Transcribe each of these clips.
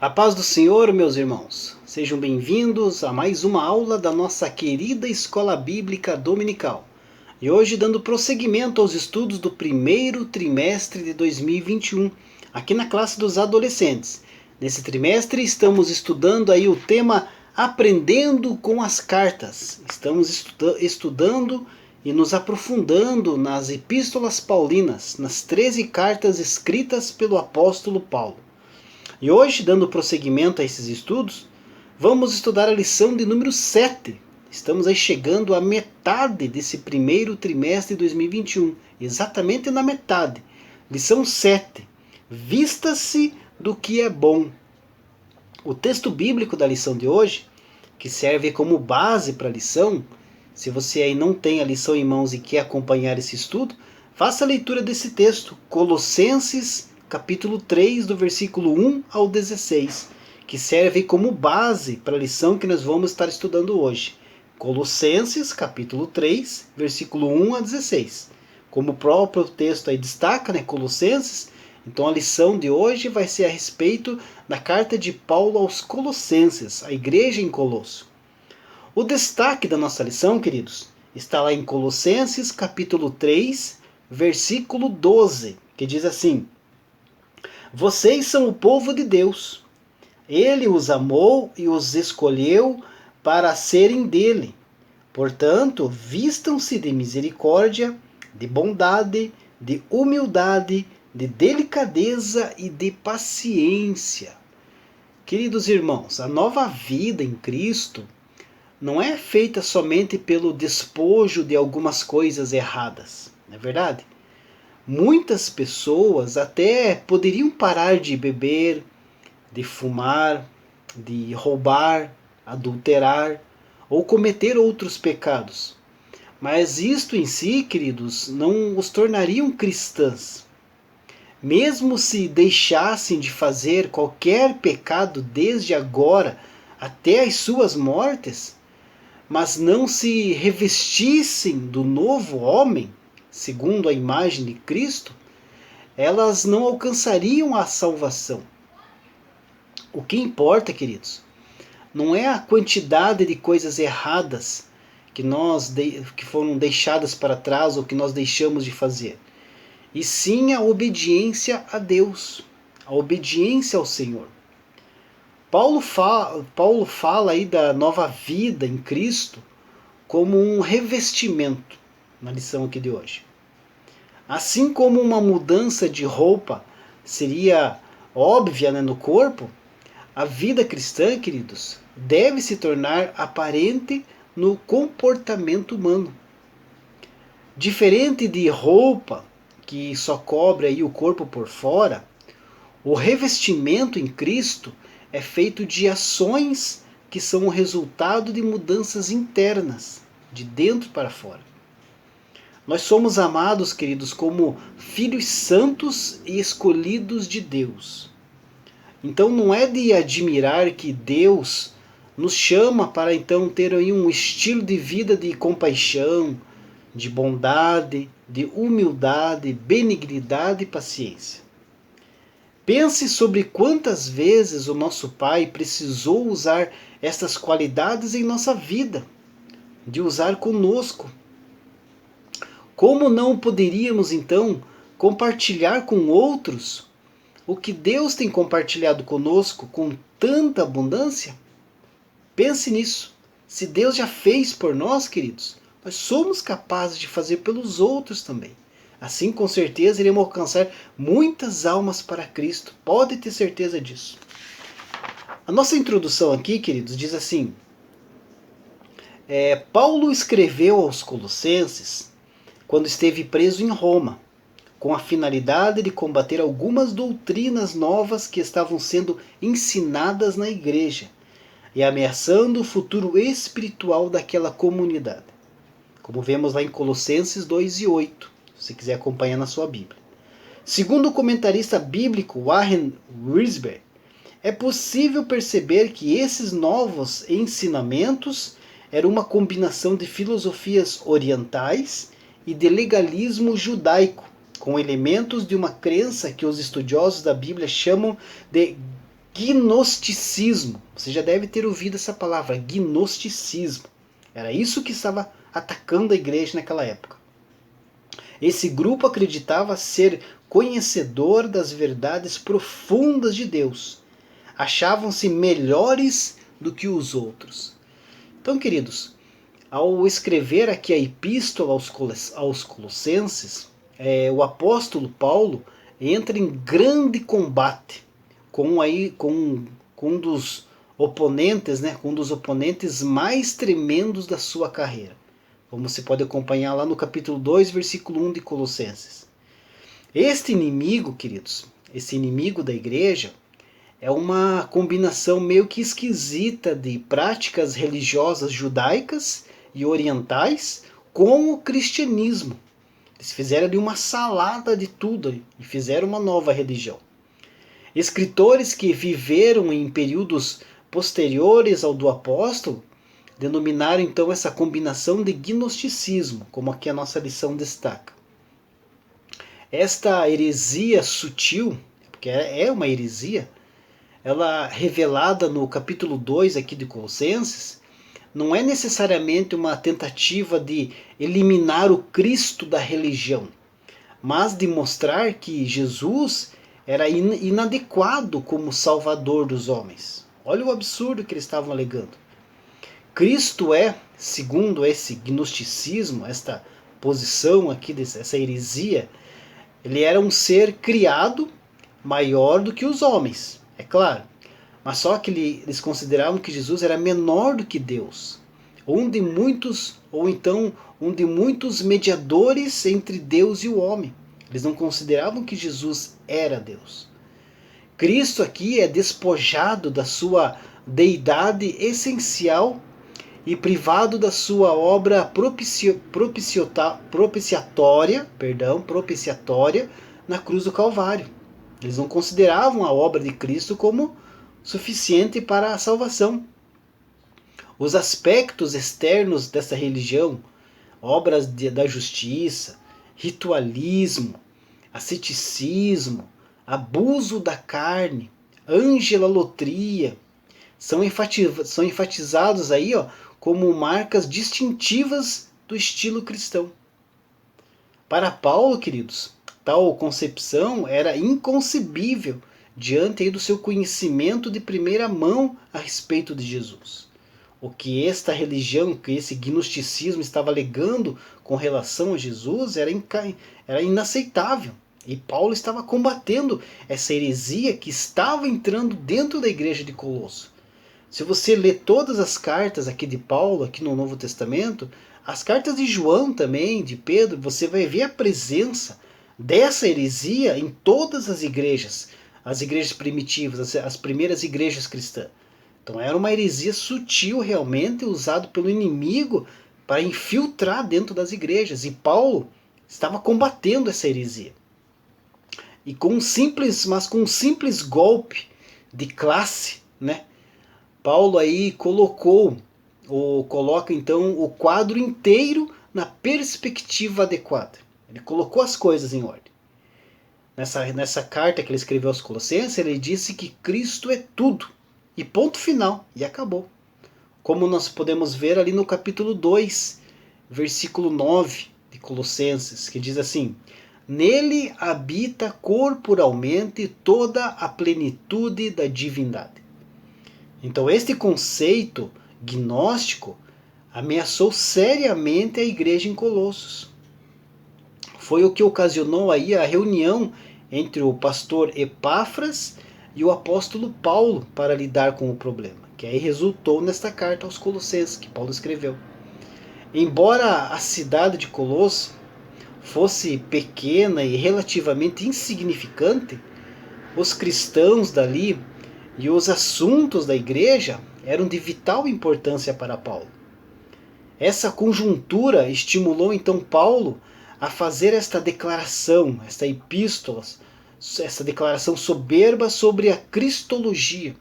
A paz do Senhor, meus irmãos. Sejam bem-vindos a mais uma aula da nossa querida Escola Bíblica Dominical. E hoje dando prosseguimento aos estudos do primeiro trimestre de 2021, aqui na classe dos adolescentes. Nesse trimestre estamos estudando aí o tema Aprendendo com as Cartas. Estamos estudando e nos aprofundando nas epístolas paulinas, nas 13 cartas escritas pelo apóstolo Paulo. E hoje, dando prosseguimento a esses estudos, vamos estudar a lição de número 7. Estamos aí chegando à metade desse primeiro trimestre de 2021, exatamente na metade. Lição 7. Vista-se do que é bom. O texto bíblico da lição de hoje, que serve como base para a lição, se você aí não tem a lição em mãos e quer acompanhar esse estudo, faça a leitura desse texto, Colossenses capítulo 3, do versículo 1 ao 16, que serve como base para a lição que nós vamos estar estudando hoje. Colossenses, capítulo 3, versículo 1 a 16. Como o próprio texto aí destaca, Colossenses, então a lição de hoje vai ser a respeito da carta de Paulo aos Colossenses, a igreja em Colosso. O destaque da nossa lição, queridos, está lá em Colossenses, capítulo 3, versículo 12, que diz assim: Vocês são o povo de Deus. Ele os amou e os escolheu para serem dele. Portanto, vistam-se de misericórdia, de bondade, de humildade, de delicadeza e de paciência. Queridos irmãos, a nova vida em Cristo não é feita somente pelo despojo de algumas coisas erradas, não é verdade? Muitas pessoas até poderiam parar de beber, de fumar, de roubar, adulterar ou cometer outros pecados. Mas isto em si, queridos, não os tornariam cristãs. Mesmo se deixassem de fazer qualquer pecado desde agora até as suas mortes, mas não se revestissem do novo homem, segundo a imagem de Cristo, elas não alcançariam a salvação. O que importa, queridos, não é a quantidade de coisas erradas que foram deixadas para trás ou que nós deixamos de fazer, e sim a obediência a Deus, a obediência ao Senhor. Paulo fala aí da nova vida em Cristo como um revestimento, na lição aqui de hoje. Assim como uma mudança de roupa seria óbvia no corpo, a vida cristã, queridos, deve se tornar aparente no comportamento humano. Diferente de roupa que só cobre aí o corpo por fora, o revestimento em Cristo é feito de ações que são o resultado de mudanças internas, de dentro para fora. Nós somos amados, queridos, como filhos santos e escolhidos de Deus. Então não é de admirar que Deus nos chama para então ter aí um estilo de vida de compaixão, de bondade, de humildade, benignidade e paciência. Pense sobre quantas vezes o nosso Pai precisou usar essas qualidades em nossa vida, de usar conosco. Como não poderíamos então compartilhar com outros o que Deus tem compartilhado conosco com tanta abundância? Pense nisso. Se Deus já fez por nós, queridos, nós somos capazes de fazer pelos outros também. Assim, com certeza, iremos alcançar muitas almas para Cristo. Pode ter certeza disso. A nossa introdução aqui, queridos, diz assim: Paulo escreveu aos Colossenses quando esteve preso em Roma, com a finalidade de combater algumas doutrinas novas que estavam sendo ensinadas na igreja e ameaçando o futuro espiritual daquela comunidade. Como vemos lá em Colossenses 2:8, se você quiser acompanhar na sua Bíblia. Segundo o comentarista bíblico Warren Wiersbe, é possível perceber que esses novos ensinamentos eram uma combinação de filosofias orientais e de legalismo judaico, com elementos de uma crença que os estudiosos da Bíblia chamam de gnosticismo. Você já deve ter ouvido essa palavra, gnosticismo. Era isso que estava atacando a igreja naquela época. Esse grupo acreditava ser conhecedor das verdades profundas de Deus. Achavam-se melhores do que os outros. Então, queridos, ao escrever aqui a epístola aos Colossenses, o apóstolo Paulo entra em grande combate com um dos oponentes, né, com um dos oponentes mais tremendos da sua carreira. Como você pode acompanhar lá no capítulo 2, versículo 1 de Colossenses. Este inimigo, queridos, esse inimigo da igreja, é uma combinação meio que esquisita de práticas religiosas judaicas e orientais com o cristianismo. Eles fizeram ali uma salada de tudo e fizeram uma nova religião. Escritores que viveram em períodos posteriores ao do apóstolo denominaram então essa combinação de gnosticismo, como aqui a nossa lição destaca. Esta heresia sutil, porque é uma heresia, ela revelada no capítulo 2 aqui de Colossenses, não é necessariamente uma tentativa de eliminar o Cristo da religião, mas de mostrar que Jesus era inadequado como Salvador dos homens. Olha o absurdo que eles estavam alegando. Cristo segundo esse gnosticismo, esta posição aqui, essa heresia, ele era um ser criado maior do que os homens, é claro. Mas só que eles consideravam que Jesus era menor do que Deus. Um de muitos mediadores entre Deus e o homem. Eles não consideravam que Jesus era Deus. Cristo aqui é despojado da sua deidade essencial e privado da sua obra propiciatória na cruz do Calvário. Eles não consideravam a obra de Cristo como suficiente para a salvação. Os aspectos externos dessa religião, obras da justiça, ritualismo, asceticismo, abuso da carne, angelalotria, são enfatizados aí, como marcas distintivas do estilo cristão. Para Paulo, queridos, tal concepção era inconcebível diante aí do seu conhecimento de primeira mão a respeito de Jesus. O que esta religião, que esse gnosticismo estava alegando com relação a Jesus era inaceitável. E Paulo estava combatendo essa heresia que estava entrando dentro da igreja de Colosso. Se você ler todas as cartas aqui de Paulo, aqui no Novo Testamento, as cartas de João também, de Pedro, você vai ver a presença dessa heresia em todas as igrejas primitivas, as primeiras igrejas cristãs. Então era uma heresia sutil realmente, usado pelo inimigo para infiltrar dentro das igrejas. E Paulo estava combatendo essa heresia. E com um simples golpe de classe, né? Paulo aí coloca então o quadro inteiro na perspectiva adequada. Ele colocou as coisas em ordem. Nessa carta que ele escreveu aos Colossenses, ele disse que Cristo é tudo. E ponto final. E acabou. Como nós podemos ver ali no capítulo 2, versículo 9 de Colossenses, que diz assim: nele habita corporalmente toda a plenitude da divindade. Então este conceito gnóstico ameaçou seriamente a igreja em Colossos. Foi o que ocasionou aí a reunião entre o pastor Epáfras e o apóstolo Paulo para lidar com o problema, que aí resultou nesta carta aos Colossenses que Paulo escreveu. Embora a cidade de Colosso fosse pequena e relativamente insignificante, os cristãos dali e os assuntos da igreja eram de vital importância para Paulo. Essa conjuntura estimulou então Paulo a fazer esta declaração, esta epístola, essa declaração soberba sobre a cristologia.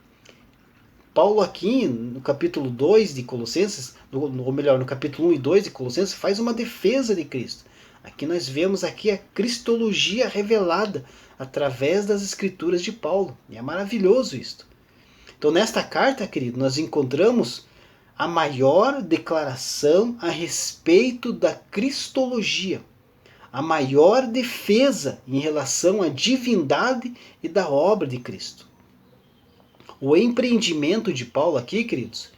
Paulo aqui no capítulo 2 de Colossenses, ou melhor, no capítulo 1 e 2 de Colossenses, faz uma defesa de Cristo. Aqui nós vemos aqui a cristologia revelada através das escrituras de Paulo. E é maravilhoso isto. Então, nesta carta, querido, nós encontramos a maior declaração a respeito da cristologia, a maior defesa em relação à divindade e da obra de Cristo. O empreendimento de Paulo aqui, queridos,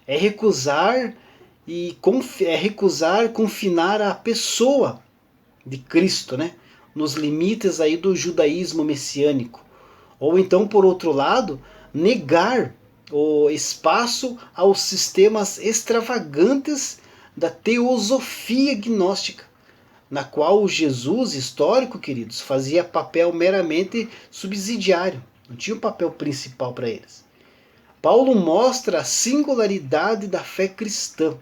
é recusar confinar a pessoa de Cristo, né, nos limites aí do judaísmo messiânico. Ou então, por outro lado, negar o espaço aos sistemas extravagantes da teosofia gnóstica, na qual o Jesus histórico, queridos, fazia papel meramente subsidiário, não tinha um papel principal para eles. Paulo mostra a singularidade da fé cristã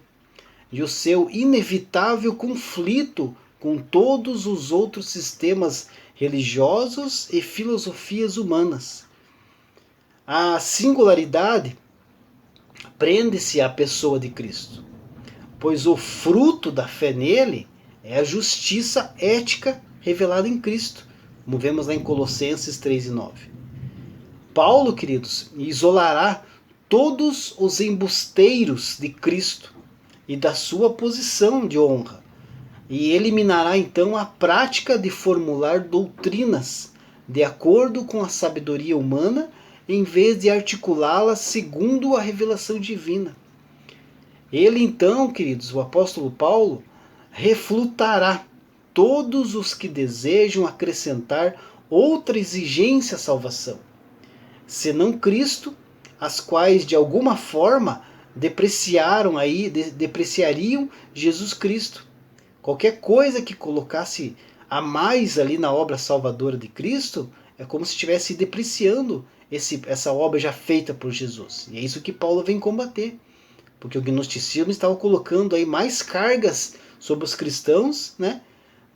e o seu inevitável conflito com todos os outros sistemas religiosos e filosofias humanas. A singularidade prende-se à pessoa de Cristo, pois o fruto da fé nele é a justiça ética revelada em Cristo, como vemos lá em Colossenses 3:9. Paulo, queridos, isolará todos os embusteiros de Cristo e da sua posição de honra, e eliminará então a prática de formular doutrinas de acordo com a sabedoria humana, em vez de articulá-las segundo a revelação divina. Ele então, queridos, o apóstolo Paulo, refutará todos os que desejam acrescentar outra exigência à salvação, senão Cristo, as quais de alguma forma depreciariam Jesus Cristo. Qualquer coisa que colocasse a mais ali na obra salvadora de Cristo é como se estivesse depreciando essa obra já feita por Jesus. E é isso que Paulo vem combater, porque o gnosticismo estava colocando aí mais cargas sobre os cristãos, né?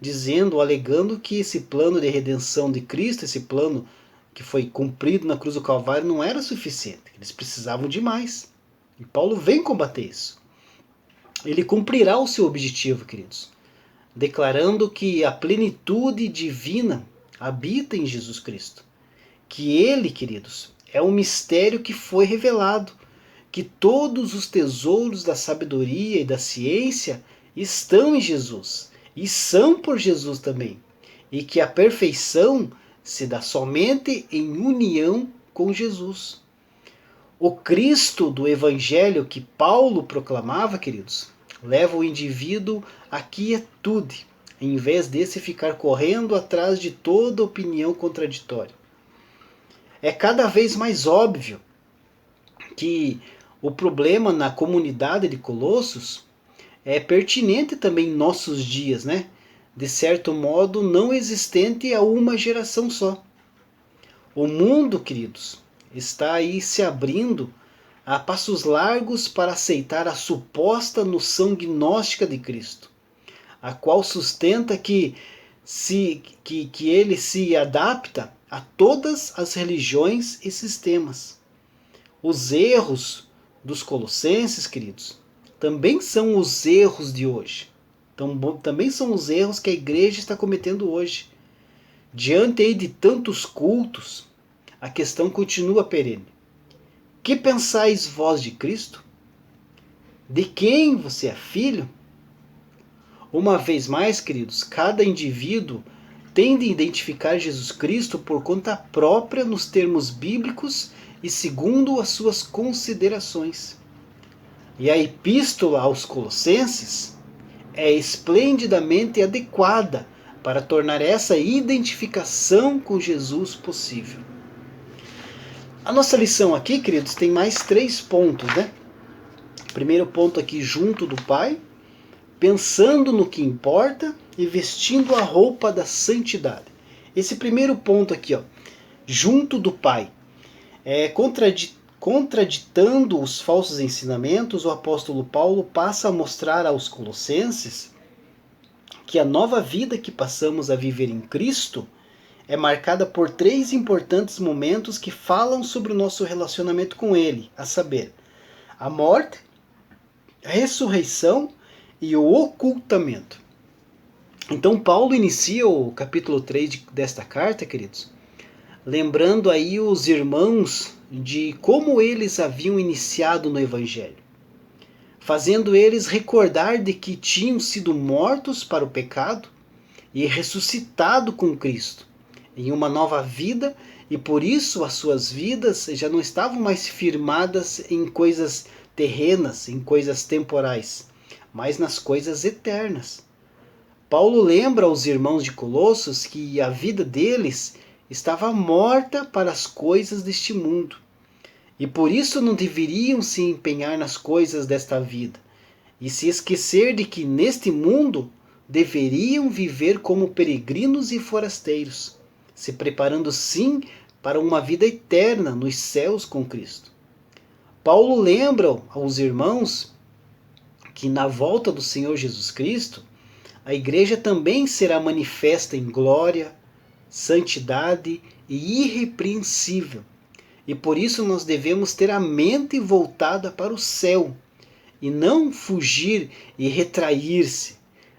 Dizendo, alegando que esse plano de redenção de Cristo, esse plano que foi cumprido na cruz do Calvário, não era suficiente. Eles precisavam de mais. E Paulo vem combater isso. Ele cumprirá o seu objetivo, queridos, declarando que a plenitude divina habita em Jesus Cristo. Que ele, queridos, é um mistério que foi revelado, que todos os tesouros da sabedoria e da ciência estão em Jesus, e são por Jesus também, e que a perfeição se dá somente em união com Jesus. O Cristo do Evangelho que Paulo proclamava, queridos, leva o indivíduo à quietude, em vez desse ficar correndo atrás de toda opinião contraditória. É cada vez mais óbvio que o problema na comunidade de Colossos é pertinente também em nossos dias, né? De certo modo, não existente a uma geração só. O mundo, queridos, está aí se abrindo a passos largos para aceitar a suposta noção gnóstica de Cristo, a qual sustenta que ele se adapta a todas as religiões e sistemas. Os erros dos colossenses, queridos, também são os erros de hoje. Também são os erros que a igreja está cometendo hoje. Diante aí de tantos cultos, a questão continua perene. Que pensais vós de Cristo? De quem você é filho? Uma vez mais, queridos, cada indivíduo tem de identificar Jesus Cristo por conta própria nos termos bíblicos e segundo as suas considerações. E a epístola aos Colossenses é esplendidamente adequada para tornar essa identificação com Jesus possível. A nossa lição aqui, queridos, tem mais 3 pontos, né? Primeiro ponto aqui, junto do Pai, pensando no que importa e vestindo a roupa da santidade. Esse primeiro ponto aqui, ó, junto do Pai, contraditando os falsos ensinamentos, o apóstolo Paulo passa a mostrar aos colossenses que a nova vida que passamos a viver em Cristo é marcada por 3 importantes momentos que falam sobre o nosso relacionamento com Ele, a saber, a morte, a ressurreição e o ocultamento. Então Paulo inicia o capítulo 3 desta carta, queridos, lembrando aí os irmãos de como eles haviam iniciado no Evangelho, fazendo eles recordar de que tinham sido mortos para o pecado e ressuscitado com Cristo em uma nova vida, e por isso as suas vidas já não estavam mais firmadas em coisas terrenas, em coisas temporais, mas nas coisas eternas. Paulo lembra aos irmãos de Colossos que a vida deles estava morta para as coisas deste mundo, e por isso não deveriam se empenhar nas coisas desta vida, e se esquecer de que neste mundo deveriam viver como peregrinos e forasteiros, se preparando sim para uma vida eterna nos céus com Cristo. Paulo lembra aos irmãos que na volta do Senhor Jesus Cristo, a igreja também será manifesta em glória, santidade e irrepreensível. E por isso nós devemos ter a mente voltada para o céu, e não fugir e retrair-se,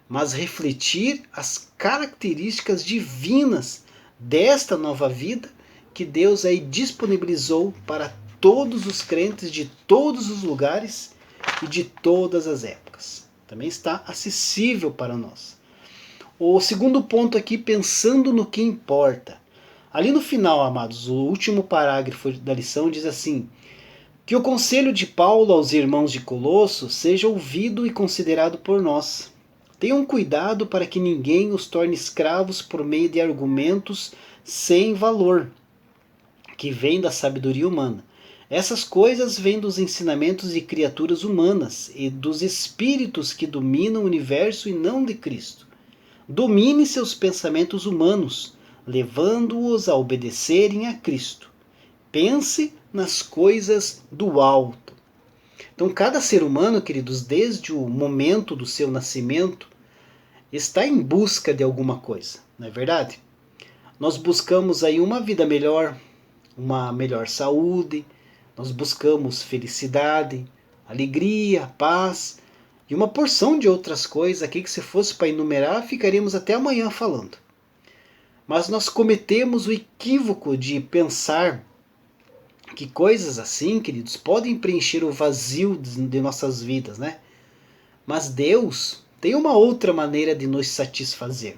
mas refletir as características divinas desta nova vida que Deus aí disponibilizou para todos os crentes de todos os lugares e de todas as épocas. Também está acessível para nós. O segundo ponto aqui, pensando no que importa. Ali no final, amados, o último parágrafo da lição diz assim: que o conselho de Paulo aos irmãos de Colosso seja ouvido e considerado por nós. Tenham cuidado para que ninguém os torne escravos por meio de argumentos sem valor, que vêm da sabedoria humana. Essas coisas vêm dos ensinamentos de criaturas humanas e dos espíritos que dominam o universo e não de Cristo. Domine seus pensamentos humanos, levando-os a obedecerem a Cristo. Pense nas coisas do alto. Então, cada ser humano, queridos, desde o momento do seu nascimento, está em busca de alguma coisa, não é verdade? Nós buscamos aí uma vida melhor, uma melhor saúde, nós buscamos felicidade, alegria, paz e uma porção de outras coisas aqui que, se fosse para enumerar, ficaríamos até amanhã falando. Mas nós cometemos o equívoco de pensar que coisas assim, queridos, podem preencher o vazio de nossas vidas, né? Mas Deus tem uma outra maneira de nos satisfazer,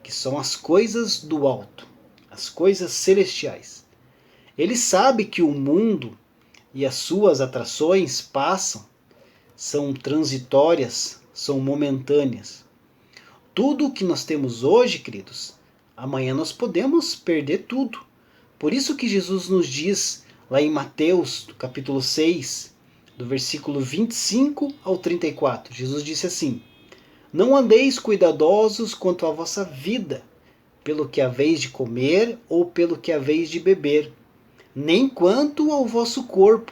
que são as coisas do alto, as coisas celestiais. Ele sabe que o mundo e as suas atrações passam, são transitórias, são momentâneas. Tudo o que nós temos hoje, queridos, amanhã nós podemos perder tudo. Por isso que Jesus nos diz, lá em Mateus, capítulo 6, do versículo 25 ao 34, Jesus disse assim: não andeis cuidadosos quanto à vossa vida, pelo que haveis de comer ou pelo que haveis de beber, nem quanto ao vosso corpo,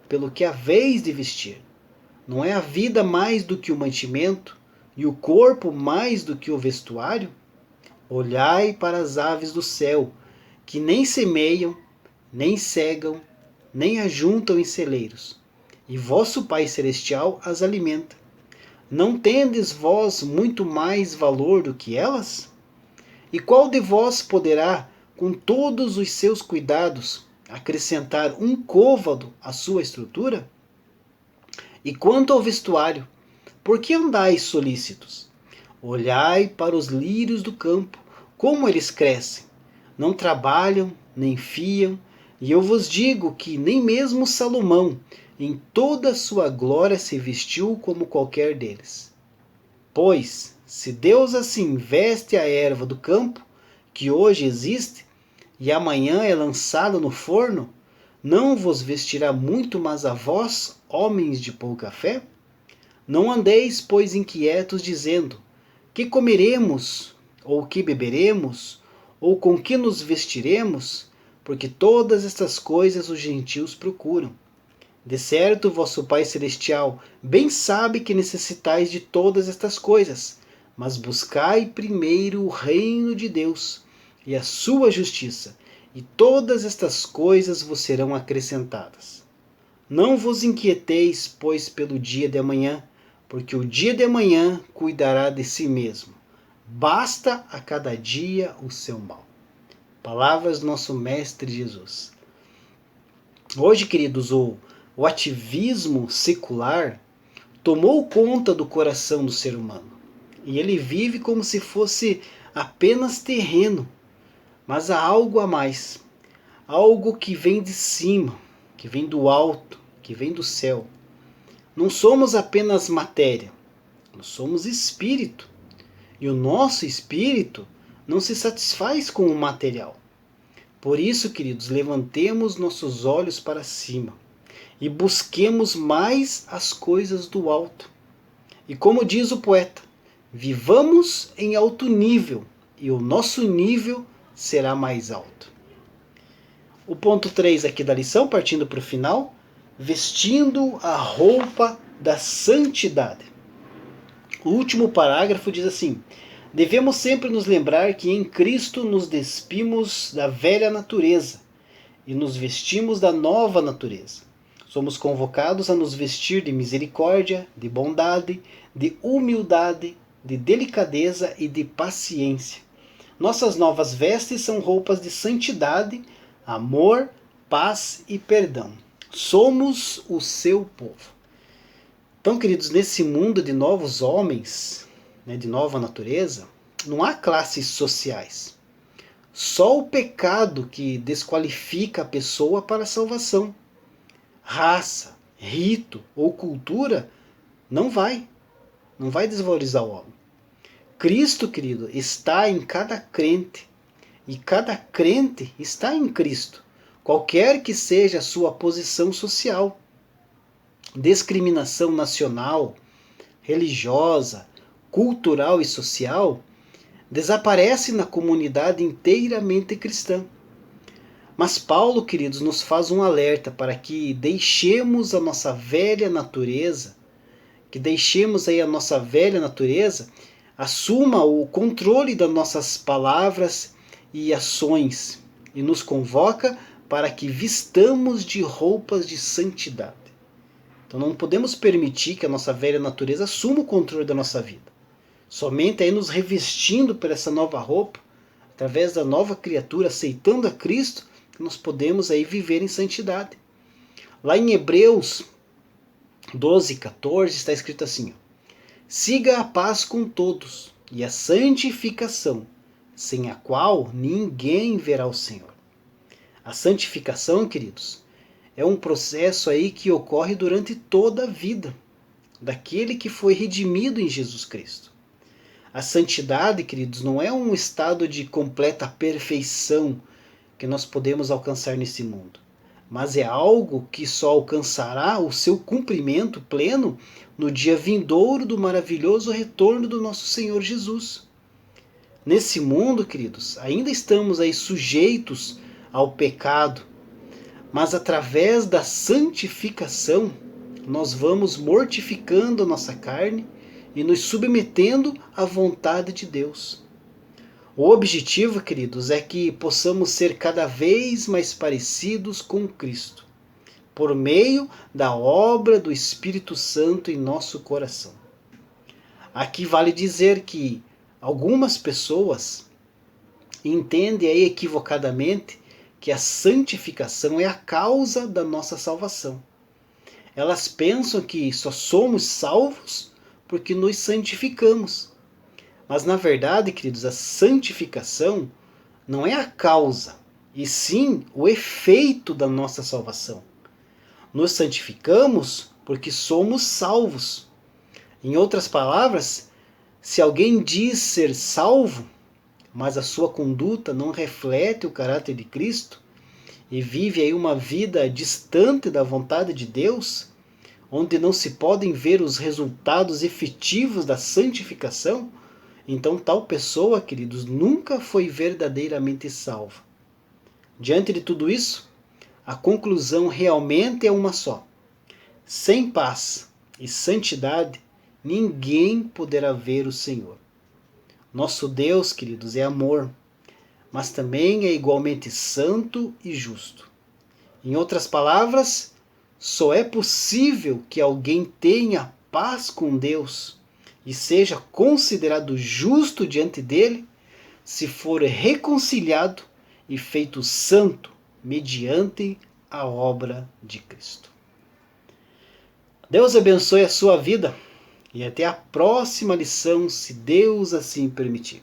pelo que haveis de vestir. Não é a vida mais do que o mantimento, e o corpo mais do que o vestuário? Olhai para as aves do céu, que nem semeiam, nem cegam, nem ajuntam em celeiros, e vosso Pai Celestial as alimenta. Não tendes vós muito mais valor do que elas? E qual de vós poderá, com todos os seus cuidados, acrescentar um côvado à sua estrutura? E quanto ao vestuário, por que andais solícitos? Olhai para os lírios do campo, como eles crescem. Não trabalham, nem fiam, e eu vos digo que nem mesmo Salomão, em toda a sua glória, se vestiu como qualquer deles. Pois, se Deus assim veste a erva do campo, que hoje existe, e amanhã é lançada no forno, não vos vestirá muito mais a vós, homens de pouca fé? Não andeis, pois, inquietos, dizendo: que comeremos, ou que beberemos, ou com que nos vestiremos? Porque todas estas coisas os gentios procuram. De certo, vosso Pai Celestial bem sabe que necessitais de todas estas coisas, mas buscai primeiro o reino de Deus e a sua justiça, e todas estas coisas vos serão acrescentadas. Não vos inquieteis, pois, pelo dia de amanhã, porque o dia de amanhã cuidará de si mesmo. Basta a cada dia o seu mal. Palavras do nosso Mestre Jesus. Hoje, queridos, o ativismo secular tomou conta do coração do ser humano. E ele vive como se fosse apenas terreno, mas há algo a mais. Algo que vem de cima, que vem do alto, que vem do céu. Não somos apenas matéria, nós somos espírito. E o nosso espírito não se satisfaz com o material. Por isso, queridos, levantemos nossos olhos para cima e busquemos mais as coisas do alto. E como diz o poeta, vivamos em alto nível e o nosso nível será mais alto. O ponto 3 aqui da lição, partindo para o final, vestindo a roupa da santidade. O último parágrafo diz assim: devemos sempre nos lembrar que em Cristo nos despimos da velha natureza e nos vestimos da nova natureza. Somos convocados a nos vestir de misericórdia, de bondade, de humildade, de delicadeza e de paciência. Nossas novas vestes são roupas de santidade, amor, paz e perdão. Somos o seu povo. Então, queridos, nesse mundo de novos homens, de nova natureza, não há classes sociais. Só o pecado que desqualifica a pessoa para a salvação. Raça, rito ou cultura não vai desvalorizar o homem. Cristo, querido, está em cada crente e cada crente está em Cristo, qualquer que seja a sua posição social. Discriminação nacional, religiosa, cultural e social desaparece na comunidade inteiramente cristã. Mas Paulo, queridos, nos faz um alerta para que deixemos a nossa velha natureza, assuma o controle das nossas palavras e ações e nos convoca para que vistamos de roupas de santidade. Então não podemos permitir que a nossa velha natureza assuma o controle da nossa vida. Somente aí nos revestindo por essa nova roupa, através da nova criatura, aceitando a Cristo, nós podemos aí viver em santidade. Lá em Hebreus 12:14 está escrito assim: siga a paz com todos e a santificação, sem a qual ninguém verá o Senhor. A santificação, queridos, é um processo aí que ocorre durante toda a vida daquele que foi redimido em Jesus Cristo. A santidade, queridos, não é um estado de completa perfeição que nós podemos alcançar nesse mundo, mas é algo que só alcançará o seu cumprimento pleno no dia vindouro do maravilhoso retorno do nosso Senhor Jesus. Nesse mundo, queridos, ainda estamos aí sujeitos ao pecado, mas através da santificação nós vamos mortificando a nossa carne e nos submetendo à vontade de Deus. O objetivo, queridos, é que possamos ser cada vez mais parecidos com Cristo, por meio da obra do Espírito Santo em nosso coração. Aqui vale dizer que algumas pessoas entendem aí equivocadamente que a santificação é a causa da nossa salvação. Elas pensam que só somos salvos porque nos santificamos. Mas na verdade, queridos, a santificação não é a causa, e sim o efeito da nossa salvação. Nos santificamos porque somos salvos. Em outras palavras, se alguém diz ser salvo, mas a sua conduta não reflete o caráter de Cristo, e vive aí uma vida distante da vontade de Deus, onde não se podem ver os resultados efetivos da santificação, então tal pessoa, queridos, nunca foi verdadeiramente salva. Diante de tudo isso, a conclusão realmente é uma só. Sem paz e santidade, ninguém poderá ver o Senhor. Nosso Deus, queridos, é amor, mas também é igualmente santo e justo. Em outras palavras, só é possível que alguém tenha paz com Deus e seja considerado justo diante dele se for reconciliado e feito santo mediante a obra de Cristo. Deus abençoe a sua vida e até a próxima lição, se Deus assim permitir.